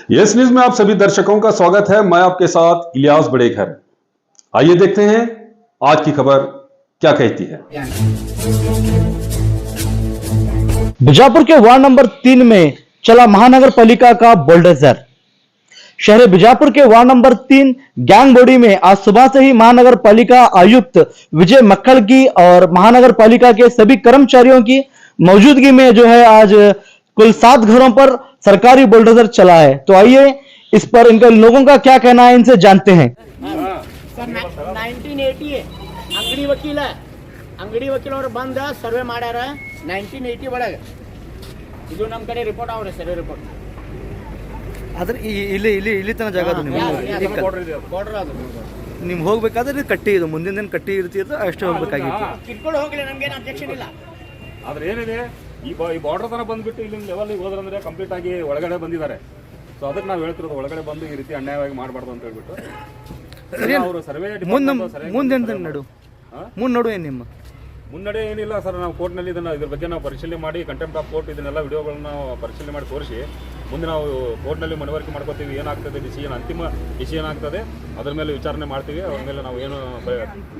Yes news में आप सभी दर्शकों का स्वागत है। मैं आपके साथ इलियास बड़ेखर। आइए देखते हैं आज की खबर क्या कहती है। बीजापुर के वार्ड नंबर 3 में चला महानगर पालिका का बुलडोजर। शहर बीजापुर के वार्ड नंबर 3 गैंग बॉडी में आज सुबह से ही महानगर पालिका आयुक्त विजय मक्खल की और महानगर पालिका के सभी कर्मचारियों की मौजूदगी में जो है आज कुल 7 घरों पर सरकारी बुलडोजर चला है। तो आइए इस पर इनके लोगों का क्या कहना है, इनसे जानते हैं। सर 1980 अंगड़ी वकील और बंद सर्वे ಮಾಡ್ಯಾರ 1980 ಒಳಗೆ ಇದು ನಮ್ಮ ಕಡೆ ರಿಪೋರ್ಟ್ ಆವ್ರೆ ಸರ್ವೆ ರಿಪೋರ್ಟ್ ಆದ್ರೆ ಇಲ್ಲಿ ತನ ಜಾಗ ಅದು ಬಾರ್ಡರ್ ಅದು ನಿಮ್ ಹೋಗ್ಬೇಕಾದ್ರೆ ಕಟ್ಟಿ ಇದು ಮುಂದಿನ ದಿನ ಕಟ್ಟಿ ಇರ್ತಿತ್ತು ಅಷ್ಟೇ ಹೋಗ್ಬೇಕಾಗಿತ್ತು ಕಿತ್ಕೊಂಡು ಹೋಗ್ಲಿ ನಮ್ಗೇನು ಅಬ್ಜೆಕ್ಷನ್ ಇಲ್ಲ ಆದ್ರೆ ಏನಿದೆ ಈ ಬಾರ್ಡರ್ ತನ ಬಂದ್ಬಿಟ್ಟು ಇಲ್ಲಿ ಲೆವೆಲ್ ಹೋದ್ರಂದ್ರೆ ಕಂಪ್ಲೀಟ್ ಆಗಿ ಒಳಗಡೆ ಬಂದಿದ್ದಾರೆ. ಸೊ ಅದಕ್ಕೆ ನಾವು ಹೇಳ್ತಿರೋದು ಒಳಗಡೆ ಬಂದು ಈ ರೀತಿ ಅನ್ಯಾಯವಾಗಿ ಮಾಡಬಾರ್ದು ಅಂತ ಹೇಳ್ಬಿಟ್ಟು ಅವರು ಸರ್ವೆ ಮುನ್ನಡು ಏನು ನಿಮ್ಮ ಮುನ್ನಡೆ ಏನಿಲ್ಲ ಸರ್. ನಾವು ಕೋರ್ಟ್ನಲ್ಲಿ ಇದ್ರ ಬಗ್ಗೆ ನಾವು ಪರಿಶೀಲನೆ ಮಾಡಿ ಕಂಟೆಂಪ್ಟ್ ಆಫ್ ಕೋರ್ಟ್ ಇದನ್ನೆಲ್ಲ ವಿಡಿಯೋಗಳನ್ನ ನಾವು ಪರಿಶೀಲನೆ ಮಾಡಿ ತೋರಿಸಿ ಮುಂದೆ ನಾವು ಕೋರ್ಟ್ನಲ್ಲಿ ಮನವರಿಕೆ ಮಾಡ್ಕೋತೀವಿ. ಏನಾಗ್ತದೆ ಡಿಸಿಷನ್, ಅಂತಿಮ ಡಿಸಿಷನ್ ಆಗ್ತದೆ, ಅದ್ರ ಮೇಲೆ ವಿಚಾರಣೆ ಮಾಡ್ತೀವಿ. ಅದ್ರ ಮೇಲೆ ನಾವು ಏನು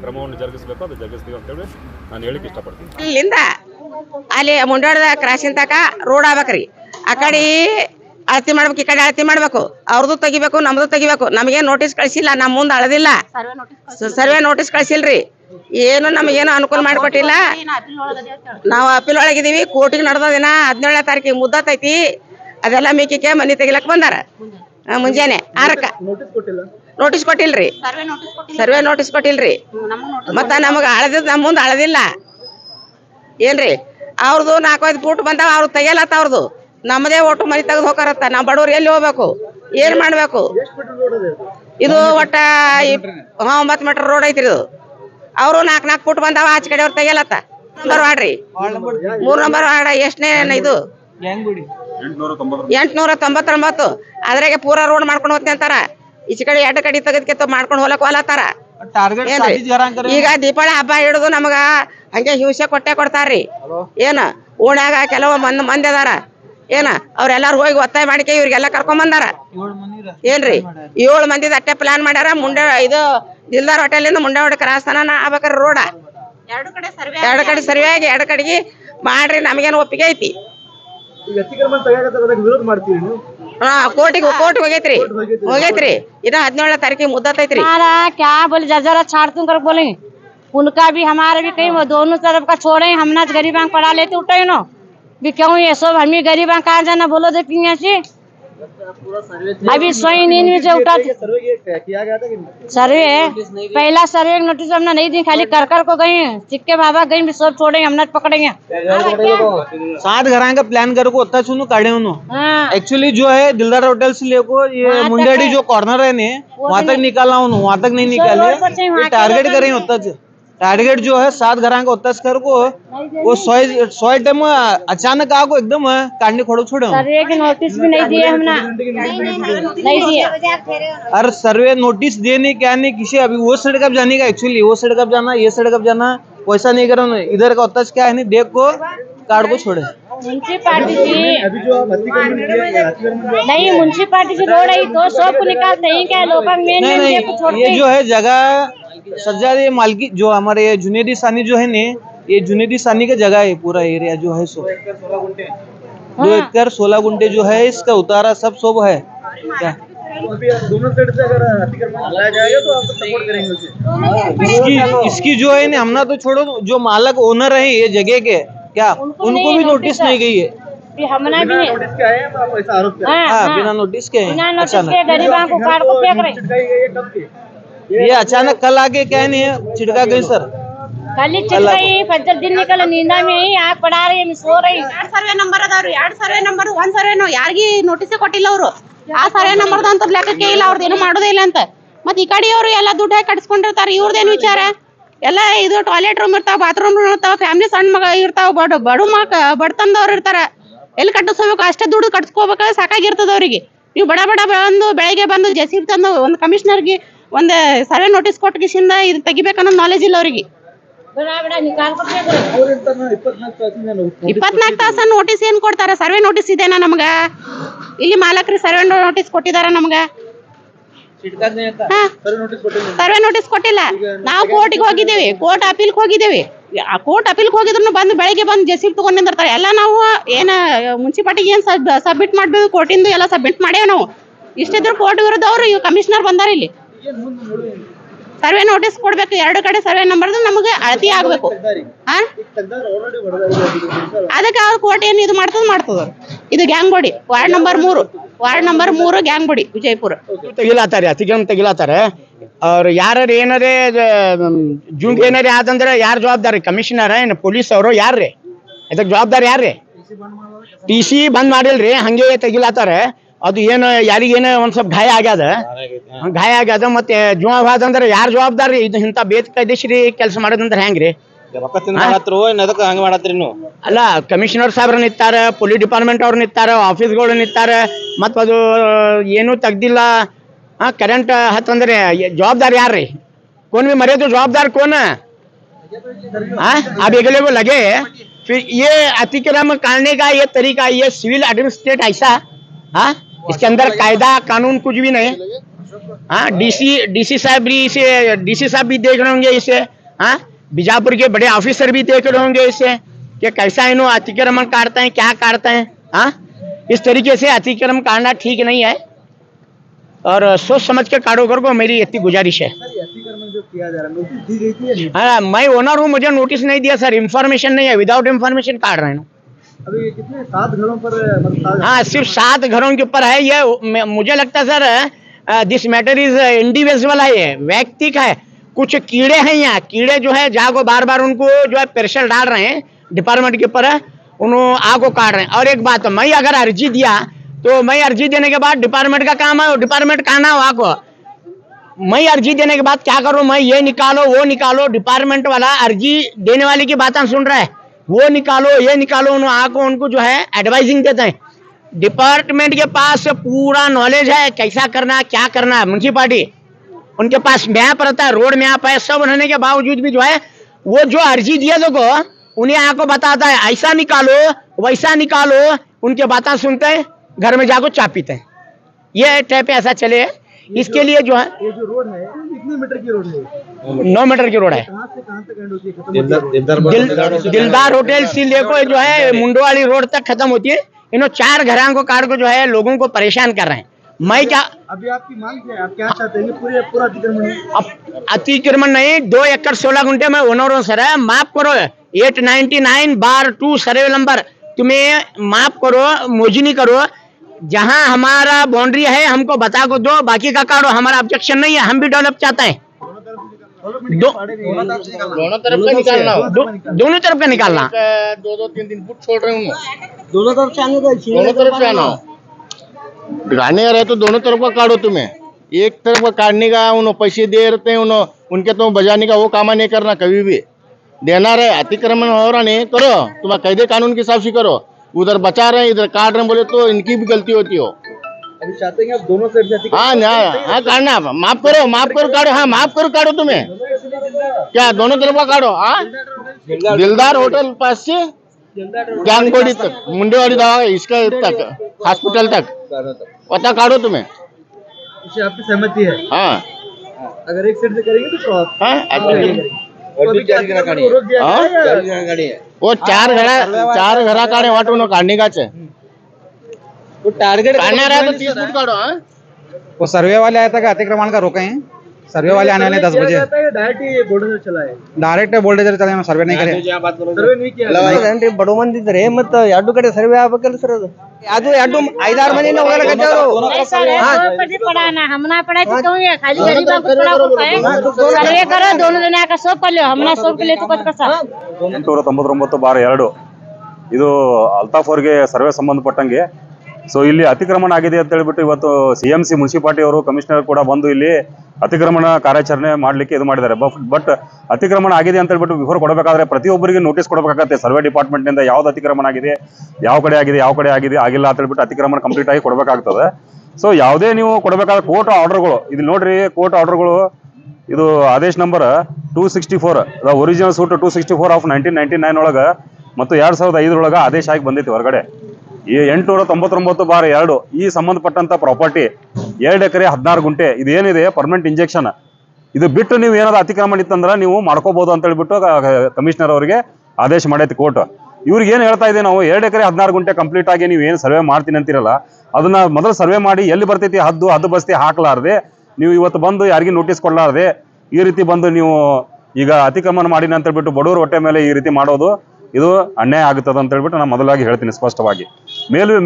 ಕ್ರಮವನ್ನು ಜರುಗಿಸಬೇಕು ಅದು ಜರುಗಿಸ್ತೀವಿ ಅಂತೇಳಿ ನಾನು ಹೇಳಿಕ್ಕೆ ಇಷ್ಟಪಡ್ತೀನಿ. ಇಲ್ಲಿಂದ ಅಲ್ಲಿ ಮುಂಡಾಡದ ಕ್ರಾಸಿನ ತಕ ರೋಡ್ ಆಗ್ಬೇಕ್ರಿ. ಆ ಕಡೆ ಅಳತಿ ಮಾಡ್ಬೇಕು, ಈ ಕಡೆ ಅಳತಿ ಮಾಡ್ಬೇಕು. ಅವ್ರದ್ದು ತೆಗಿಬೇಕು, ನಮ್ದು ತೆಗಿಬೇಕು. ನಮಗೇನು ನೋಟಿಸ್ ಕಳಿಸಿಲ್ಲ, ನಮ್ಮ ಮುಂದೆ ಅಳದಿಲ್ಲ, ಸರ್ವೆ ನೋಟಿಸ್ ಕಳಿಸಿಲ್ರಿ. ಏನು ನಮಗೇನು ಅನುಕೂಲ ಮಾಡಿಕೊಟ್ಟಿಲ್ಲ. ನಾವು ಅಪೀಲ್ ಒಳಗಿದೀವಿ. ಕೋರ್ಟಿಗೆ ನಡೆದ ದಿನ 17ನೇ ತಾರೀಕಿಗೆ ಮುದ್ದತೈತಿ. ಅದೆಲ್ಲ ಮೀಕಿಕೆ ಮನಿ ತೆಗಿಲಕ್ ಬಂದಾರ. ಮುಂಜಾನೆ 6ಕ್ಕೆ ನೋಟಿಸ್ ಕೊಟ್ಟಿಲ್ರಿ, ಸರ್ವೆ ನೋಟಿಸ್ ಕೊಟ್ಟಿಲ್ರಿ. ಮತ್ತ ನಮಗ ಅಳದಿದ್ ನಮ್ಮ ಮುಂದೆ ಅಳದಿಲ್ಲ ಏನ್ರಿ. ಅವ್ರದ್ದು 4-5 ಫೂಟ್ ಬಂದಾವ, ಅವ್ರು ತೆಗಿಯಲತ್ತ. ಅವ್ರದ್ದು ನಮ್ಮದೇ ಓಟು ಮನಿ ತೆಗೆದು ಹೋಗಾರತ್ತ. ನಾವು ಬಡವ್ರು ಎಲ್ಲಿ ಹೋಗ್ಬೇಕು, ಏನ್ ಮಾಡ್ಬೇಕು? ಇದು ಒಟ್ಟ 9 ಮೀಟರ್ ರೋಡ್ ಐತ್ರಿ. ಇದು ಅವರು 4-4 ಫೂಟ್ ಬಂದಾವ, ಆಚೆ ಕಡೆ ಅವ್ರು ತೆಗಿಯಲತ್ತ. ನಂಬರ್ ವಾರ್ಡ್ರಿ, 3 ನಂಬರ್ ವಾರ್ಡ್. ಎಷ್ಟನೇ ಇದು 899. ಅದ್ರಾಗೆ ಪೂರಾ ರೋಡ್ ಮಾಡ್ಕೊಂಡು ಹೋಗ್ತೀನಿ ಅಂತಾರ. ಈಚೆ ಕಡೆ 2 ಕಡೆ ತೆಗೆದ್ಕೆ ಮಾಡ್ಕೊಂಡು ಹೋಲಕ್ ಹೋಲತ್ತಾರ. ಈಗ ದೀಪಾವಳಿ ಹಬ್ಬ ಹಿಡಿದು ನಮಗ ಹಂಗೆ ಹಿಂಸೆ ಕೊಡ್ತಾರ್ರಿ. ಏನ ಓಣ್ಯಾಗ ಕೆಲವು ಮಂದಿ ಅದಾರ ಏನ, ಅವ್ರೆಲ್ಲಾರು ಹೋಗಿ ಒತ್ತಾಯ ಮಾಡಿಕೆ ಇವ್ರಿಗೆಲ್ಲ ಕರ್ಕೊಂಡ್ ಬಂದಾರ ಏನ್ರಿ. 7 ಮಂದಿದ ಅಟ್ಟೆ ಪ್ಲಾನ್ ಮಾಡ್ಯಾರ. ಮುಂಡೆ ಇದು ದಿಲ್ದಾರ್ ಹೋಟೆಲಿಂದ ಮುಂಡೆ ಹೊಡೆ ಕ್ರಾಸ್ತನ ಆಗ್ಬೇಕ್ರಿ ರೋಡ. 2 ಕಡೆ ಸರ್ವೆ ಆಗಿ 2 ಕಡೆಗೆ ಮಾಡ್ರಿ. ನಮಗೇನು ಒಪ್ಪಿಗೆ ಐತಿ. ಕೋರ್ಟಿಗೆ ಹೋಗೈತ್ರಿ. ಇನ್ನ 17ನೇ ತಾರೀಕಿಗೆ ಮುದ್ದತೈತ್ರಿ. क्या बोले जरा छाड़ तुम कर बोले उनका भी हमारा भी कहीं दोनों तरफ का छोड़े। हम ना गरीबां पढ़ा लेते उठे नो भी क्यों ये सब हमें गरीबां कहाँ जाना बोलो दे पिया से अभी सोई नहीं जो उठा सर्वे पहला सर्वे नोटिस हमने नहीं दी, खाली कर को गई सिक्के बाबा गई भी सब छोड़े हमने पकड़ेंगे। 7 घरां का प्लान करो को उतना सुनो काढ़े उनो एक्चुअली जो है दिलदार होटल से लेको ये मुंडेडी जो कॉर्नर है ने वहाँ तक निकाला हूँ, वहाँ तक नहीं निकाले। टारगेट करें उतना टारगेट जो है 7 घरां का उत्तर कर को वो 100 टाइम अचानक आको एकदम काटने खोड़ो छोड़े सर्वे की नोटिस भी नहीं दिए हमने, नहीं दिए। अरे सर्वे नोटिस देने क्या नहीं किसी अभी वो सड़क अब जाने का एक्चुअली वो सड़क अब जाना ये सड़क अब जाना वैसा नहीं करो। इधर का उत्तर क्या है नहीं देख को कार्ड को छोड़े। म्युनिसिपालिटी नहीं म्युनिसिपालिटी से रोड है तो सब को निकालते हैं क्या लोग मेन ये जो है जगह सज्जा ये मालकी जो हमारे जुनेदी सानी जो है ने ये जुनेदी सानी का जगह है। पूरा एरिया जो है 2 एकड़ 16 गुंटे जो है इसका उतारा सब है क्या दोनों साइड से अगर अतिक्रमण हटाया जाएगा तो आप सपोर्ट करेंगे उसे। इसकी जो है ना हमना तो छोड़ो, जो मालक ओनर है ये जगह के क्या उनको भी नोटिस नहीं गई है। हमने भी नोटिस क्या है आप ऐसा आरोप कर रहे हैं? बिना नोटिस के गरीबां को कार्ड को फेंक रहे। ये अचानक कल आके क्या नहीं है छिड़का गई सर, खाली चिड़काई फजर दिन निकल नींदा में ही आग पड़ा रही सो रही। 2 ಸರ್ವೆ ನಂಬರ್ ಅದಾವ್ರಿ. 2 ಸರ್ವೆ ನಂಬರ್ 1 ಸರ್ವೆನೋ ಯಾರಿಗಿ ನೋಟಿಸ್ ಕೊಟ್ಟಿಲ್ಲ ಅವರು. ಆ ಸರ್ವೆ ನಂಬರ್ ಅಂತ ಲೆಕ್ಕಕ್ಕೆ ಇಲ್ಲ, ಅವ್ರದ್ದು ಏನು ಮಾಡೋದಿಲ್ಲ ಅಂತ. ಮತ್ತೆ ಈ ಕಡೆಯವರು ಎಲ್ಲ ದುಡ್ಡು ಹಾಕಿ ಕಟ್ಸ್ಕೊಂಡಿರ್ತಾರೆ. ಇವ್ರದೇನು ವಿಚಾರ? ಎಲ್ಲ ಇದು ಟಾಯ್ಲೆಟ್ ರೂಮ್ ಇರ್ತಾವ, ಬಾತ್ರೂಮ್ ರೂಮ್ ಇರ್ತಾವ, ಫ್ಯಾಮಿಲಿ ಸಣ್ಣ ಮಗ ಇರ್ತಾವ, ಬಡತನದವ್ರು ಇರ್ತಾರ. ಎಲ್ಲಿ ಕಟ್ಟಿಸ್ಕೋಬೇಕು ಅಷ್ಟೇ ದುಡ್ಡು ಕಟ್ಸ್ಕೋಬೇಕಾದ್ರೆ ಸಾಕಾಗಿರ್ತದ ಅವ್ರಿಗೆ. ನೀವು ಬಡ ಬಂದು ಬೆಳಗ್ಗೆ ಬಂದು ಜೆಸಿಬಿ ತಂದು ಒಂದು ಕಮಿಷನರ್ಗೆ ಒಂದು ಸರ್ವೆ ನೋಟಿಸ್ ಕೊಟ್ಟಿಸಿಂದ ಇದು ತೆಗಿಬೇಕನ್ನೋ ನಾಲೆಜ್ ಇಲ್ಲ ಅವ್ರಿಗೆ. 24 ತಾಸ ನೋಟಿಸ್ ಏನ್ ಕೊಡ್ತಾರ? ಸರ್ವೆ ನೋಟಿಸ್ ಇದೆನಾ ನಮಗ? ಇಲ್ಲಿ ಮಾಲಕರು ಸರ್ವೆ ನೋಟಿಸ್ ಕೊಟ್ಟಿದಾರ ನಮ್ಗ ಸರ್ವೆ ನೋಟಿಸ್ ಕೊಟ್ಟಿಲ್ಲ. ನಾವು ಕೋರ್ಟಿಗೆ ಹೋಗಿದ್ದೇವೆ, ಕೋರ್ಟ್ ಅಪೀಲ್ಗೆ ಹೋಗಿದ್ದೇವೆ. ಕೋರ್ಟ್ ಅಪೀಲ್ಗೆ ಹೋಗಿದ್ರು ಬಂದು ಬೆಳಗ್ಗೆ ಬಂದು ಜೆಸಿಬಿ ತಗೊಂಡ್ ನಿಂದಿರ್ತಾರೆ. ಎಲ್ಲ ನಾವು ಏನ ಮುನ್ಸಿಪಾಲಿಟಿಗೆ ಏನ್ ಸಬ್ಮಿಟ್ ಮಾಡ್ಬೇಕು ಕೋರ್ಟಿಂದ ಎಲ್ಲ ಸಬ್ಮಿಟ್ ಮಾಡೇವ್ ನಾವು. ಇಷ್ಟಿದ್ರು ಕೋರ್ಟ್ ವಿರುದ್ಧ ಅವರು ಕಮಿಷನರ್ ಬಂದಾರ ಇಲ್ಲಿ ಸರ್ವೆ ನೋಟಿಸ್ ಕೊಡ್ಬೇಕು. 2 ಕಡೆ ಸರ್ವೆ ನಂಬರ್ ನಮಗೆ ಅಳತಿ ಆಗ್ಬೇಕು. ಅದಕ್ಕೆ ಅವ್ರ ಕೋರ್ಟ್ ಏನ್ ಇದು ಮಾಡ್ತದ. ಇದು ಗ್ಯಾಂಗ್ ಬಾಡಿ ವಾರ್ಡ್ ನಂಬರ್ 3 ಗ್ಯಾಂಗ್ ಬಾಡಿ ವಿಜಯಪುರ ತೆಗಿಲಾತಾರೆ, ಅತಿಕ್ರಮ ತೆಗಿಲಾತಾರೆ. ಅವ್ರು ಯಾರು ಏನಾರೇ ಜೂಂಗ್ ಏನಾರೇ ಆದಂದ್ರೆ ಯಾರು ಜವಾಬ್ದಾರಿ? ಕಮಿಷನರ್ ಏನು ಪೊಲೀಸ್ ಅವರು ಯಾರ್ರಿ? ಇದಕ್ಕೆ ಜವಾಬ್ದಾರಿ ಯಾರ್ರಿ? TC ಬಂದ್ ಮಾಡಿಲ್ರಿ, ಹಂಗೆ ತೆಗಿಲಾತಾರೆ. ಅದು ಏನು ಯಾರಿಗೇನೋ ಒಂದ್ ಸ್ವಲ್ಪ ಗಾಯ ಆಗ್ಯದ ಮತ್ತೆ ಜವಾಬ್ದಾರಿ ಯಾರು ಜವಾಬ್ದಾರಿ? ಇದು ಇಂಥ ಬೇಕೈದೇಶ್ರೀ ಕೆಲಸ ಮಾಡೋದಂದ್ರೆ ಹೆಂಗ್ರಿ? ಅಲ್ಲ, ಕಮಿಷನರ್ ಸಾಹೇಬ್ರ ನಿಂತಾರ, ಪೊಲೀಸ್ ಡಿಪಾರ್ಟ್ಮೆಂಟ್ ಅವ್ರು ನಿಂತಾರ, ಆಫೀಸ್ಗಳು ನಿಂತಾರ, ಮತ್ತ ಅದು ಏನೂ ತೆಗ್ದಿಲ್ಲ. ಕರೆಂಟ್ ಹತ್ತಂದ್ರೆ जवाबदार यार रे? कौन भी मरे तो जवाबदार कौन है? अब अगले को लगे फिर ये अतिक्रमण काटने का ये तरीका, ये सिविल एडमिनिस्ट्रेट ऐसा, इसके अंदर कायदा कानून कुछ भी नहीं। डीसी साहब भी देख रहे होंगे इसे, बीजापुर के बड़े ऑफिसर भी देख रहे होंगे इसे कि कैसा इन्हों अतिक्रमण काटते हैं, क्या काटते हैं। इस तरीके से अतिक्रमण काटना ठीक नहीं है और सोच समझ के कारोबार को मेरी इतनी गुजारिश है। मैं ओनर हूँ, मुझे नोटिस नहीं दिया सर, इन्फॉर्मेशन नहीं है, विदाउट इन्फॉर्मेशन काट रहे हैं। अभी कितने 7 घरों पर सिर्फ 7 घरों के ऊपर है ये। मुझे लगता है sir this matter is individual है, ये व्यक्ति का है। कुछ कीड़े हैं यहाँ, कीड़े जो है जागो बार बार उनको जो है प्रेशर डाल रहे हैं डिपार्टमेंट के ऊपर, उन्होंने आग को काट रहे हैं। और एक बात, मैं अगर अर्जी दिया तो मैं अर्जी देने के बाद डिपार्टमेंट का काम है, डिपार्टमेंट कहना हो आपको, मैं अर्जी देने के बाद क्या करूं? मैं ये निकालो वो निकालो, डिपार्टमेंट वाला अर्जी देने वाले की बातें सुन रहा है, वो निकालो ये निकालो, उनको जो है एडवाइजिंग देते हैं। डिपार्टमेंट के पास पूरा नॉलेज है कैसा करना क्या करना है। म्यूनसिपालिटी उनके पास मैप रहता है, रोड मैप है, सब रहने के बावजूद भी जो है वो जो अर्जी दिया देखो उन्हें आपको बताता है ऐसा निकालो वैसा निकालो, उनके बातें सुनते हैं, घर में जाकर चाय पीते हैं। ये टाइप ऐसा चले। इसके लिए जो है ये जो रोड है कितने मीटर की रोड है? 9 मीटर की रोड है। कहाँ से कहाँ तक एंड होती है? दिलदार होटल से लेकर जो है मुंडो वाली रोड तक खत्म होती है। इन 4 घरों को काट को जो है लोगों को परेशान कर रहे हैं। मैं क्या अभी आपकी मांग क्या है? आप क्या चाहते हैं? पूरा अतिक्रमण अब अतिक्रमण नहीं, 2 एकड़ 16 गुंठे में ओनर हूँ सर, माफ करो 899/2 सर्वे नंबर तुम्हें माफ करो, मोजनी करो, जहां हमारा बाउंड्री है हमको बता को दो, बाकी का काटो, हमारा ऑब्जेक्शन नहीं है, हम भी डेवलप चाहते हैं। दोनों तरफ का निकालना, दोनों तरफ का निकालना। 2-3 फुट छोड़ रहे हूँ, दोनों तरफ से आना गाने रहे तो दोनों तरफ का काटो। तुम्हें एक तरफ का काटने का उन्होंने पैसे दे रहते हैं, उनके तो बजाने का वो काम नहीं करना, कभी भी देना रहे। अतिक्रमण हो रहा नहीं करो, तुम्हें कायदे कानून के हिसाब से करो। उधर बचा रहे हैं इधर काट रहे हैं बोले तो इनकी भी गलती होती हो। अभी चाहते हैं आप दोनों साइड से हाँ काटना, माफ करो काटो, हाँ माफ करो काटो। तुम्हें क्या दोनों तरफ का काटो? दिलदार होटल पास से गैंगबोडी तक, मुंडेवाड़ी दवा इसका तक हॉस्पिटल तक पता काटो तुम्हें। इससे आपकी सहमति है? हाँ अगर एक साइड से करेंगे तो वो 4 घरा काढे वाटून काढणे का वो टारगेट काढणार आहे तो 30 फुट काढो। वो सर्वे वाले आया था कि अतिक्रमण का रोके हैं, सर्वे वाले आने वाले 10 बजे। डायरेक्ट ये बोर्डर चला है, डायरेक्ट बोल्डेजर चले, सर्वे नहीं करे। सर्वे नहीं किया ಬಡ ಮಂದಿ ಇದ್ರೆ ಮತ್ತೆ 2 ಕಡೆ ಸರ್ವೆ ಆಗ್ಬೇಕಲ್ಲ ಸರ್। ಅದು 5-6 ಮಂದಿ पड़ा ना, हम ना पड़ा तो क्यों है? खाली गरीब को पड़ा को है। सर्वे करो, दोनों जने का सब कर लो, हमना सब के लिए तो कुछ कसा 899/2 ಇದು ಅಲ್ತಾಫ್ ಅವರಿಗೆ ಸರ್ವೆ ಸಂಬಂಧಪಟ್ಟಂಗೆ ಸೊ ಇಲ್ಲಿ ಅತಿಕ್ರಮಣ ಆಗಿದೆ ಅಂತ ಹೇಳ್ಬಿಟ್ಟು ಇವತ್ತು CMC ಮುನ್ಸಿಪಾಲಿಟಿ ಅವರು ಕಮಿಷನರ್ ಕೂಡ ಬಂದು ಇಲ್ಲಿ ಅತಿಕ್ರಮಣ ಕಾರ್ಯಾಚರಣೆ ಮಾಡಲಿಕ್ಕೆ ಇದು ಮಾಡಿದ್ದಾರೆ। ಬಟ್ ಅತಿಕ್ರಮಣ ಆಗಿದೆ ಅಂತ ಹೇಳ್ಬಿಟ್ಟು ವಿವರ ಕೊಡಬೇಕಾದ್ರೆ ಪ್ರತಿಯೊಬ್ಬರಿಗೆ ನೋಟಿಸ್ ಕೊಡಬೇಕಾಗತ್ತೆ ಸರ್ವೆ ಡಿಪಾರ್ಟ್ಮೆಂಟ್ನಿಂದ, ಯಾವ್ದು ಅತಿಕ್ರಮಣ ಆಗಿದೆ, ಯಾವ ಕಡೆ ಆಗಿದೆ ಆಗಿಲ್ಲ ಅಂತ ಹೇಳ್ಬಿಟ್ಟು ಅತಿಕ್ರಮಣ ಕಂಪ್ಲೀಟ್ ಆಗಿ ಕೊಡಬೇಕಾಗ್ತದೆ। ಸೊ ಯಾವುದೇ ನೀವು ಕೊಡಬೇಕಾದ್ರೆ ಕೋರ್ಟ್ ಆರ್ಡರ್ಗಳು ಇಲ್ಲಿ ನೋಡ್ರಿ, ಕೋರ್ಟ್ ಆರ್ಡರ್ಗಳು ಇದು ಆದೇಶ ನಂಬರ್ 264 ಒರಿಜಿನಲ್ ಸೂಟ್ 264 ಆಫ್ 1999 ಒಳಗೆ ಮತ್ತು 2005 ಆದೇಶ ಆಗಿ ಬಂದೈತಿ ಹೊರಗಡೆ। ಈ 899/2 ಈ ಸಂಬಂಧಪಟ್ಟಂತ ಪ್ರಾಪರ್ಟಿ 2 ಎಕರೆ 16 ಗುಂಟೆ ಇದೇನಿದೆ ಪರ್ಮನೆಂಟ್ ಇಂಜೆಕ್ಷನ್, ಇದು ಬಿಟ್ಟು ನೀವು ಏನಾದ್ರು ಅತಿಕ್ರಮಣ ಇತ್ತಂದ್ರೆ ನೀವು ಮಾಡ್ಕೋಬಹುದು ಅಂತ ಹೇಳ್ಬಿಟ್ಟು ಕಮಿಷನರ್ ಅವರಿಗೆ ಆದೇಶ ಮಾಡೈತಿ ಕೋರ್ಟ್. ಇವ್ರಿಗೆ ಏನು ಹೇಳ್ತಾ ಇದೆ, ನಾವು 2 ಎಕರೆ 16 ಗುಂಟೆ ಕಂಪ್ಲೀಟ್ ಆಗಿ ನೀವು ಏನು ಸರ್ವೆ ಮಾಡ್ತೀನಿ ಅಂತಿರಲ್ಲ, ಅದನ್ನ ಮೊದಲು ಸರ್ವೆ ಮಾಡಿ ಎಲ್ಲಿ ಬರ್ತೈತಿ ಹದ್ದು ಬಸ್ತಿ ಹಾಕ್ಲಾರ್ದೆ ನೀವು ಇವತ್ತು ಬಂದು ಯಾರಿಗೂ ನೋಟಿಸ್ ಕೊಡ್ಲಾರ್ದೆ ಈ ರೀತಿ ಬಂದು ನೀವು ಈಗ ಅತಿಕ್ರಮಣ ಮಾಡಿನ ಅಂತ ಹೇಳ್ಬಿಟ್ಟು ಬಡವರ ಹೊಟ್ಟೆ ಮೇಲೆ ಈ ರೀತಿ ಮಾಡೋದು ಇದು ಅನ್ಯಾಯ ಆಗುತ್ತದೆ ಅಂತ ಹೇಳ್ಬಿಟ್ಟು ನಾನು ಮೊದಲಾಗಿ ಹೇಳ್ತೀನಿ ಸ್ಪಷ್ಟವಾಗಿ.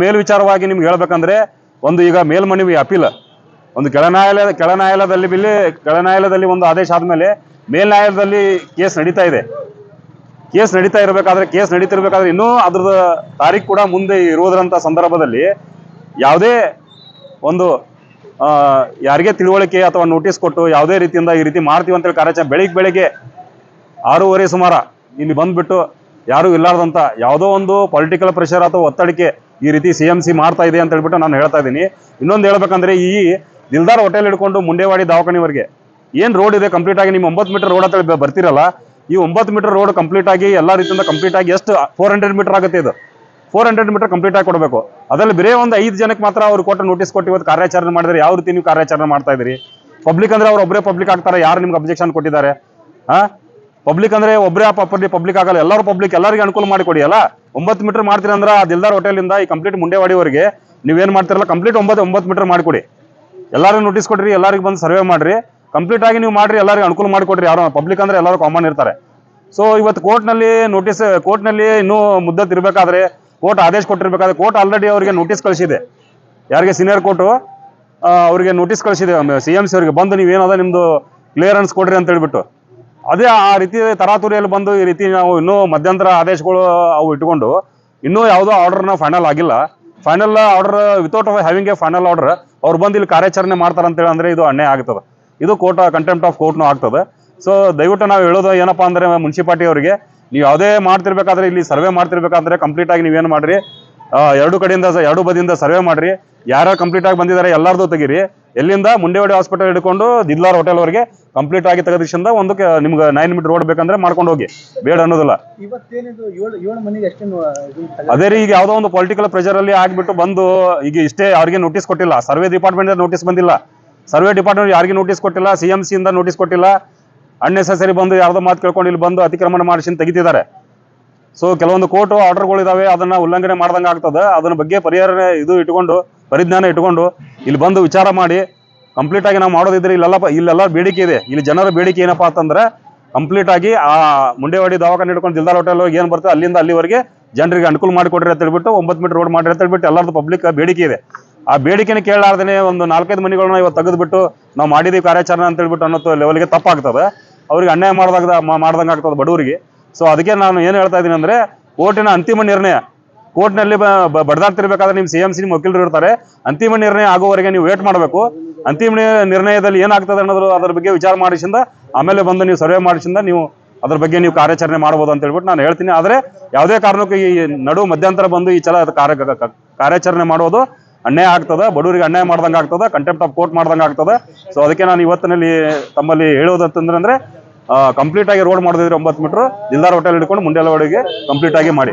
ಮೇಲ್ವಿಚಾರವಾಗಿ ನಿಮ್ಗೆ ಹೇಳ್ಬೇಕಂದ್ರೆ, ಒಂದು ಈಗ ಮೇಲ್ಮನವಿ ಅಪೀಲ್ ಒಂದು ಕೆಳನ್ಯಾಯಾಲಯದಲ್ಲಿ ಒಂದು ಆದೇಶ ಆದ್ಮೇಲೆ ಮೇಲ್ನ್ಯಾಯಾಲಯದಲ್ಲಿ ಕೇಸ್ ನಡೀತಾ ಇದೆ. ಕೇಸ್ ನಡೀತಿರ್ಬೇಕಾದ್ರೆ ಇನ್ನೂ ಅದ್ರದ ತಾರೀಖು ಕೂಡ ಮುಂದೆ ಇರುವುದರಂತ ಸಂದರ್ಭದಲ್ಲಿ ಯಾವುದೇ ಒಂದು ಯಾರಿಗೆ ತಿಳುವಳಿಕೆ ಅಥವಾ ನೋಟಿಸ್ ಕೊಟ್ಟು ಯಾವುದೇ ರೀತಿಯಿಂದ ಈ ರೀತಿ ಮಾಡ್ತೀವಿ ಅಂತೇಳಿ ಕಾರ್ಯಾಚರಣೆ ಬೆಳಿಗ್ಗೆ 6:30 ಸುಮಾರ ಇಲ್ಲಿ ಬಂದ್ಬಿಟ್ಟು ಯಾರು ಇಲ್ಲಾರ್ದಂತ ಯಾವುದೋ ಒಂದು ಪೊಲಿಟಿಕಲ್ ಪ್ರೆಷರ್ ಅಥವಾ ಒತ್ತಡಕ್ಕೆ ಈ ರೀತಿ CMC ಮಾಡ್ತಾ ಇದೆ ಅಂತ ಹೇಳ್ಬಿಟ್ಟು ನಾನು ಹೇಳ್ತಾ ಇದ್ದೀನಿ. ಇನ್ನೊಂದು ಹೇಳ್ಬೇಕಂದ್ರೆ, ಈ ದಿಲ್ದಾರ್ ಹೋಟೆಲ್ ಹಿಡ್ಕೊಂಡು ಮುಂಡೇವಾಡಿ ದವಾಖಾನೆವರೆಗೆ ಏನು ರೋಡ್ ಇದೆ ಕಂಪ್ಲೀಟ್ ಆಗಿ, ನೀವು 9 ಮೀಟರ್ ರೋಡ್ ಅಂತ ಬರ್ತಿರಲ್ಲ, ಈ 9 ಮೀಟರ್ ರೋಡ್ ಕಂಪ್ಲೀಟ್ ಆಗಿ ಎಲ್ಲ ರೀತಿಯಿಂದ ಕಂಪ್ಲೀಟ್ ಆಗಿ ಎಷ್ಟು 400 ಮೀಟರ್ ಆಗುತ್ತೆ. ಇದು 400 ಮೀಟರ್ ಕಂಪ್ಲೀಟ್ ಆಗಿ ಕೊಡಬೇಕು. ಅದರಲ್ಲಿ ಬೇರೆ ಒಂದು 5 ಜನಕ್ಕೆ ಮಾತ್ರ ಅವ್ರು ಕೊಟ್ಟು ನೋಟಿಸ್ ಕೊಟ್ಟು ಇವತ್ತು ಕಾರ್ಯಾಚರಣೆ ಮಾಡಿದ್ರೆ ಯಾವ ರೀತಿ ನೀವು ಕಾರ್ಯಾಚರಣೆ ಮಾಡ್ತಾ ಇದ್ದೀರಿ? ಪಬ್ಲಿಕ್ ಅಂದ್ರೆ ಅವ್ರು ಒಬ್ಬರೇ ಪಬ್ಲಿಕ್ ಆಗ್ತಾರೆ, ಯಾರು ನಿಮ್ಗೆ ಅಬ್ಜೆಕ್ಷನ್ ಕೊಟ್ಟಿದ್ದಾರೆ? ಪಬ್ಲಿಕ್ ಅಂದ್ರೆ ಒಬ್ಬರೇ ಪಬ್ಲಿಕ್ ಆಗಲ್ಲ, ಎಲ್ಲರೂ ಪಬ್ಲಿಕ್, ಎಲ್ಲರಿಗೂ ಅನುಕೂಲ ಮಾಡಿ ಕೊಡಿ ಅಲ್ಲ. 9 ಮೀಟರ್ ಮಾಡ್ತೀರಿ ಅಂದ್ರೆ ಆ ದಿಲ್ದಾರ್ ಹೋಟೆಲಿಂದ ಈ ಕಂಪ್ಲೀಟ್ ಮುಂಡೇವಾಡಿವರೆಗೆ ನೀವೇನು ಮಾಡ್ತಿರಲ್ಲ ಕಂಪ್ಲೀಟ್ 9 ಮೀಟರ್ ಮಾಡಿಕೊಡಿ. ಎಲ್ಲರಿಗೂ ನೋಟಿಸ್ ಕೊಡ್ರಿ, ಎಲ್ಲರಿಗೂ ಬಂದು ಸರ್ವೆ ಮಾಡ್ರಿ, ಕಂಪ್ಲೀಟ್ ಆಗಿ ನೀವು ಮಾಡ್ರಿ, ಎಲ್ಲರಿಗೂ ಅನುಕೂಲ ಮಾಡಿಕೊಡ್ರಿ. ಯಾರು ಪಬ್ಲಿಕ್ ಅಂದ್ರೆ ಎಲ್ಲರೂ ಕಾಮನ್ ಇರ್ತಾರೆ. ಸೊ ಇವತ್ತು ಕೋರ್ಟ್ನಲ್ಲಿ ಇನ್ನೂ ಮುದ್ದತ್ ಇರಬೇಕಾದ್ರೆ, ಕೋರ್ಟ್ ಆದೇಶ ಕೊಟ್ಟಿರ್ಬೇಕಾದ್ರೆ, ಕೋರ್ಟ್ ಆಲ್ರೆಡಿ ಅವರಿಗೆ ನೋಟಿಸ್ ಕಳಿಸಿದೆ. ಯಾರಿಗೆ ಸೀನಿಯರ್ ಕೋರ್ಟು ಅವರಿಗೆ ನೋಟಿಸ್ ಕಳಿಸಿದೆ CMC ಅವರಿಗೆ, ಬಂದು ನೀವೇನದ ನಿಮ್ದು ಕ್ಲಿಯರೆನ್ಸ್ ಕೊಡ್ರಿ ಅಂತ ಹೇಳ್ಬಿಟ್ಟು. ಅದೇ ಆ ರೀತಿ ತರಾತುರಿಯಲ್ಲಿ ಬಂದು ಈ ರೀತಿ ನಾವು ಇನ್ನೂ ಮಧ್ಯಂತರ ಆದೇಶಗಳು ಅವು ಇಟ್ಕೊಂಡು ಇನ್ನೂ ಯಾವುದೋ ಆರ್ಡರ್ನ ಫೈನಲ್ ಆಗಿಲ್ಲ. Final order without having A final order ಅವ್ರು ಬಂದು ಇಲ್ಲಿ ಕಾರ್ಯಾಚರಣೆ ಮಾಡ್ತಾರೆ ಅಂತೇಳಿ ಅಂದ್ರೆ ಇದು ಅನ್ಯಾಯ ಆಗ್ತದೆ. ಇದು ಕಂಟೆಂಪ್ಟ್ ಆಫ್ ಕೋರ್ಟ್ನು ಆಗ್ತದೆ. ಸೊ ದಯವಿಟ್ಟು ನಾವು ಹೇಳೋದು ಏನಪ್ಪಾ ಅಂದ್ರೆ, ಮುನ್ಸಿಪಾಲಿಟಿ ಅವರಿಗೆ, ನೀವು ಯಾವುದೇ ಮಾಡ್ತಿರ್ಬೇಕಾದ್ರೆ, ಇಲ್ಲಿ ಸರ್ವೆ ಮಾಡ್ತಿರ್ಬೇಕಾದ್ರೆ ಕಂಪ್ಲೀಟ್ ಆಗಿ ನೀವೇನು ಮಾಡ್ರಿ, ಎರಡು ಬದಿಯಿಂದ ಸರ್ವೆ ಮಾಡ್ರಿ, ಯಾರ್ಯಾರು ಕಂಪ್ಲೀಟ್ ಆಗಿ ಬಂದಿದ್ದಾರೆ ಎಲ್ಲಾರ್ದು ತೆಗೀರಿ. ಎಲ್ಲಿಂದ ಮುಂಡೇವಾಡಿ ಹಾಸ್ಪಿಟಲ್ ಹಿಡ್ಕೊಂಡು ದಿಲ್ದಾರ್ ಹೋಟೆಲ್ ವರೆಗೆ ಕಂಪ್ಲೀಟ್ ಆಗಿ ತೆಗೆದಿಸಿಂದ ಒಂದು ನಿಮ್ಗೆ 9 ಮೀಟರ್ ರೋಡ್ ಬೇಕಂದ್ರೆ ಮಾಡ್ಕೊಂಡು ಹೋಗಿ, ಬೇಡ ಅನ್ನೋದಿಲ್ಲ. ಅದೇ ರೀ, ಈಗ ಯಾವುದೋ ಒಂದು ಪೊಲಿಟಿಕಲ್ ಪ್ರೆಷರ್ ಅಲ್ಲಿ ಆಗ್ಬಿಟ್ಟು ಬಂದು ಈಗ ಇಷ್ಟೇ ಅವ್ರಿಗೆ ನೋಟಿಸ್ ಕೊಟ್ಟಿಲ್ಲ, ಸರ್ವೆ ಡಿಪಾರ್ಟ್ಮೆಂಟ್ ನೋಟಿಸ್ ಬಂದಿಲ್ಲ, ಸರ್ವೆ ಡಿಪಾರ್ಟ್ಮೆಂಟ್ ಯಾರಿಗೆ ನೋಟಿಸ್ ಕೊಟ್ಟಿಲ್ಲ, CMC ಇಂದ ನೋಟಿಸ್ ಕೊಟ್ಟಿಲ್ಲ, ಅನ್ನೆಸೆಸರಿ ಬಂದು ಯಾವುದೋ ಮಾತು ಕೇಳ್ಕೊಂಡು ಇಲ್ಲಿ ಬಂದು ಅತಿಕ್ರಮಣ ಮಾಡಿಸಿ ತೆಗಿತಿದ್ದಾರೆ. ಸೊ ಕೆಲವೊಂದು ಕೋರ್ಟ್ ಆರ್ಡರ್ಗಳಿದಾವೆ, ಅದನ್ನ ಉಲ್ಲಂಘನೆ ಮಾಡ್ದಂಗೆ ಆಗ್ತದೆ. ಅದನ್ನ ಬಗ್ಗೆ ಪರಿಜ್ಞಾನ ಇಟ್ಕೊಂಡು ಇಲ್ಲಿ ಬಂದು ವಿಚಾರ ಮಾಡಿ ಕಂಪ್ಲೀಟ್ ಆಗಿ ನಾವು ಮಾಡೋದಿದ್ರೆ ಇಲ್ಲೆಲ್ಲ ಬೇಡಿಕೆ ಇದೆ. ಇಲ್ಲಿ ಜನರ ಬೇಡಿಕೆ ಏನಪ್ಪಾ ಅಂತಂದ್ರೆ, ಕಂಪ್ಲೀಟ್ ಆಗಿ ಆ ಮುಂಡೇವಾಡಿ ದವಾಖಾನೆ ಹಿಡ್ಕೊಂಡು ದಿಲ್ದಾರ್ ಹೋಟೆಲ್ ಏನು ಬರ್ತದೆ ಅಲ್ಲಿಂದ ಅಲ್ಲಿವರೆಗೆ ಜನರಿಗೆ ಅನುಕೂಲ ಮಾಡಿಕೊಡ್ರಿ ಅಂತ ಹೇಳ್ಬಿಟ್ಟು 9 ಮೀಟರ್ ರೋಡ್ ಮಾಡ್ರಿ ಅಂತ ಹೇಳ್ಬಿಟ್ಟು ಎಲ್ಲರದ್ದು ಪಬ್ಲಿಕ್ ಬೇಡಿಕೆ ಇದೆ. ಆ ಬೇಡಿಕೆನ ಕೇಳಲಾರ್ದೇನೆ ಒಂದು 4-5 ಮನೆಗಳನ್ನ ಇವತ್ತು ತೆಗೆದ್ಬಿಟ್ಟು ನಾವು ಮಾಡಿದೀವಿ ಕಾರ್ಯಾಚರಣೆ ಅಂತ ಹೇಳ್ಬಿಟ್ಟು ಅನ್ನೋ ಲೆವೆಲ್ಗೆ ತಪ್ಪಾಗ್ತದೆ, ಅವ್ರಿಗೆ ಅನ್ಯಾಯ ಮಾಡ್ದಂಗೆ ಆಗ್ತದೆ ಬಡವರಿಗೆ. ಸೊ ಅದಕ್ಕೆ ನಾನು ಏನು ಹೇಳ್ತಾ ಇದ್ದೀನಿ ಅಂದ್ರೆ, ಕೋರ್ಟಿನ ಅಂತಿಮ ನಿರ್ಣಯ, ಕೋರ್ಟ್ನಲ್ಲಿ ಬಡ್ದಾಡ್ತಿರ್ಬೇಕಾದ್ರೆ ನಿಮ್ಮ CMC ನಿಮ್ಮ ವಕೀಲರು ಇರ್ತಾರೆ, ಅಂತಿಮ ನಿರ್ಣಯ ಆಗುವವರೆಗೆ ನೀವು ವೇಟ್ ಮಾಡಬೇಕು. ಅಂತಿಮ ನಿರ್ಣಯದಲ್ಲಿ ಏನಾಗ್ತದೆ ಅನ್ನೋದು ಅದ್ರ ಬಗ್ಗೆ ವಿಚಾರ ಮಾಡಿಸಿಂದ ಆಮೇಲೆ ಬಂದು ನೀವು ಸರ್ವೆ ಮಾಡಿಸಿಂದ ನೀವು ಅದ್ರ ಬಗ್ಗೆ ನೀವು ಕಾರ್ಯಾಚರಣೆ ಮಾಡ್ಬೋದು ಅಂತ ಹೇಳ್ಬಿಟ್ಟು ನಾನು ಹೇಳ್ತೀನಿ. ಆದರೆ ಯಾವುದೇ ಕಾರಣಕ್ಕೂ ಈ ಮಧ್ಯಂತರ ಬಂದು ಈ ಕಾರ್ಯಾಚರಣೆ ಮಾಡೋದು ಅನ್ಯಾಯ ಆಗ್ತದೆ, ಬಡವರಿಗೆ ಅನ್ಯಾಯ ಮಾಡ್ದಂಗೆ ಆಗ್ತದೆ, ಕಂಟೆಂಪ್ಟ್ ಆಫ್ ಕೋರ್ಟ್ ಮಾಡ್ದಂಗೆ ಆಗ್ತದೆ. ಸೊ ಅದಕ್ಕೆ ನಾನು ಇವತ್ತಿನಲ್ಲಿ ತಮ್ಮಲ್ಲಿ ಹೇಳೋದಂತಂದ್ರೆ, ಕಂಪ್ಲೀಟ್ ಆಗಿ ರೋಡ್ ಮಾಡಿದ್ರೆ 9 ಮೀಟರ್ ದಿಲ್ದಾರ್ ಹೋಟೆಲ್ ಹಿಡ್ಕೊಂಡು ಮುಂಡೇವಾಡಿಗೆ ಕಂಪ್ಲೀಟ್ ಆಗಿ ಮಾಡಿ.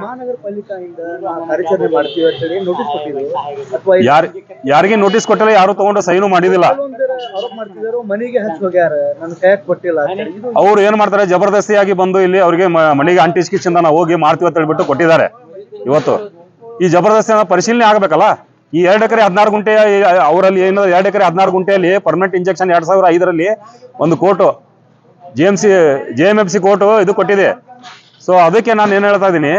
ಯಾರಿಗೆ ನೋಟಿಸ್ ಕೊಟ್ಟಿಲ್ಲ, ಯಾರು ತಗೊಂಡು ಸೈನು ಮಾಡಿದಿಲ್ಲ. ಅವ್ರು ಏನ್ ಮಾಡ್ತಾರೆ, ಜಬರ್ದಸ್ತಿಯಾಗಿ ಬಂದು ಇಲ್ಲಿ ಅವ್ರಿಗೆ ಮನೆಗೆ ಅಂಟಿಸ್ಕಿಸಿಂದ ನಾವು ಹೋಗಿ ಮಾಡ್ತೀವಿ ಅಂತ ಹೇಳ್ಬಿಟ್ಟು ಕೊಟ್ಟಿದ್ದಾರೆ. ಇವತ್ತು ಈ ಜಬರ್ದಸ್ತಿ ಪರಿಶೀಲನೆ ಆಗ್ಬೇಕಲ್ಲ. ಈ 2 ಎಕರೆ 16 ಗುಂಟೆ ಅವರಲ್ಲಿ ಏನು 2 ಎಕರೆ 16 ಗುಂಟೆಯಲ್ಲಿ ಪರ್ಮನೆಂಟ್ ಇಂಜೆಕ್ಷನ್ 2005ರಲ್ಲಿ ಒಂದು ಕೋರ್ಟು JMFC ಕೋರ್ಟು ಇದು ಕೊಟ್ಟಿದೆ. ಸೊ ಅದಕ್ಕೆ ನಾನು ಏನ್ ಹೇಳ್ತಾ ಇದ್ದೀನಿ,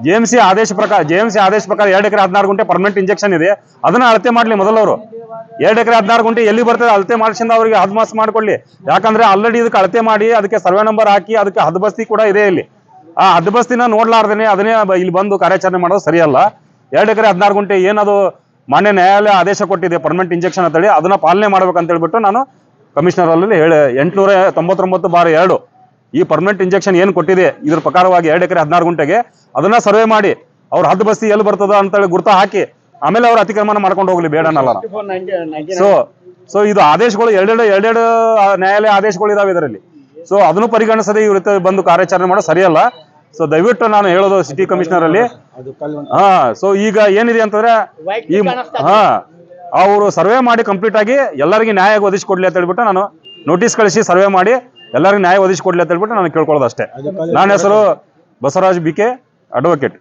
JMC ಆದೇಶ ಪ್ರಕಾರ 2 ಎಕರೆ 16 ಗುಂಟೆ ಪರ್ಮನೆಂಟ್ ಇಂಜೆಕ್ಷನ್ ಇದೆ, ಅದನ್ನ ಅಳತೆ ಮಾಡ್ಲಿ ಮೊದಲವರು. 2 ಎಕರೆ 16 ಗುಂಟೆ ಎಲ್ಲಿ ಬರ್ತದೆ ಅಳತೆ ಮಾಡಿಸಿಂದ ಅವ್ರಿಗೆ ಹದ್ಮಾಸ್ ಮಾಡ್ಕೊಳ್ಳಿ. ಯಾಕಂದ್ರೆ ಆಲ್ರೆಡಿ ಇದಕ್ಕೆ ಅಳತೆ ಮಾಡಿ ಅದಕ್ಕೆ ಸರ್ವೆ ನಂಬರ್ ಹಾಕಿ ಅದಕ್ಕೆ ಹದ್ಬಸ್ತಿ ಕೂಡ ಇದೆ. ಇಲ್ಲಿ ಆ ಹದ್ಬಸ್ತಿನ ನೋಡ್ಲಾರ್ದೇನೆ ಅದನ್ನೇ ಇಲ್ಲಿ ಬಂದು ಕಾರ್ಯಾಚರಣೆ ಮಾಡೋದು ಸರಿಯಲ್ಲ. 2 ಎಕರೆ 16 ಗುಂಟೆ ಏನದು ಮಾನ್ಯ ನ್ಯಾಯಾಲಯ ಆದೇಶ ಕೊಟ್ಟಿದೆ ಪರ್ಮನೆಂಟ್ ಇಂಜೆಕ್ಷನ್ ಅಂತೇಳಿ, ಅದನ್ನ ಪಾಲನೆ ಮಾಡ್ಬೇಕಂತ ಹೇಳ್ಬಿಟ್ಟು ನಾನು ಕಮಿಷನರ್ ಅಲ್ಲಿ 899/2 ಈ ಪರ್ಮನೆಂಟ್ ಇಂಜೆಕ್ಷನ್ ಏನು ಕೊಟ್ಟಿದೆ ಇದ್ರ ಪ್ರಕಾರವಾಗಿ 2 ಎಕರೆ 16 ಗುಂಟೆಗೆ ಅದನ್ನ ಸರ್ವೆ ಮಾಡಿ ಅವ್ರ ಹದ್ದು ಬಸ್ತಿ ಎಲ್ಲಿ ಬರ್ತದ ಅಂತೇಳಿ ಗುರ್ತ ಹಾಕಿ ಆಮೇಲೆ ಅವ್ರ ಅತಿಕ್ರಮಣ ಮಾಡ್ಕೊಂಡು ಹೋಗ್ಲಿ, ಬೇಡ ಅನ್ನಲ್ಲ. ಸೊ ಇದು ಆದೇಶಗಳು ಎರಡೆರಡು ನ್ಯಾಯಾಲಯ ಆದೇಶಗಳು ಇದಾವೆ ಇದರಲ್ಲಿ. ಸೊ ಅದನ್ನು ಪರಿಗಣಿಸದೆ ಇವ್ರ ಬಂದು ಕಾರ್ಯಾಚರಣೆ ಮಾಡೋ ಸರಿಯಲ್ಲ. ಸೊ ದಯವಿಟ್ಟು ನಾನು ಹೇಳೋದು ಸಿಟಿ ಕಮಿಷನರ್ ಅಲ್ಲಿ ಹಾ ಸೊ ಈಗ ಏನಿದೆ ಅಂತಂದ್ರೆ ಈ ಹಾ ಅವರು ಸರ್ವೆ ಮಾಡಿ ಕಂಪ್ಲೀಟ್ ಆಗಿ ಎಲ್ಲರಿಗೂ ನ್ಯಾಯ ಒದಗಿಸಿಕೊಡ್ಲಿ ಅಂತ ಹೇಳ್ಬಿಟ್ಟು ನಾನು ನೋಟಿಸ್ ಕಳಿಸಿ ಸರ್ವೆ ಮಾಡಿ ಎಲ್ಲರಿಗೂ ನ್ಯಾಯ ಒದಗಿಸಿಕೊಡ್ಲಿ ಅಂತ ಹೇಳ್ಬಿಟ್ಟು ನಾನು ಕೇಳ್ಕೊಳ್ಳೋದು ಅಷ್ಟೇ. ನನ್ನ ಹೆಸರು ಬಸವರಾಜ್ ಬಿಕೆ, ಅಡ್ವೊಕೇಟ್.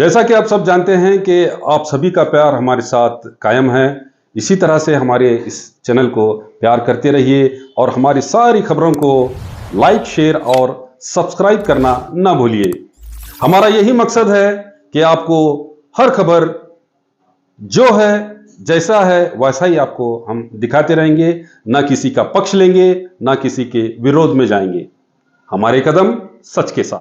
जैसा कि आप सब जानते हैं कि आप सभी का प्यार हमारे साथ कायम है, इसी तरह से हमारे इस चैनल को प्यार करते रहिए और हमारी सारी खबरों को लाइक, शेयर और सब्सक्राइब करना ना भूलिए। हमारा यही मकसद है कि आपको हर खबर जो है जैसा है वैसा ही आपको हम दिखाते रहेंगे, ना किसी का पक्ष लेंगे ना किसी के विरोध में जाएंगे। हमारे कदम सच के साथ।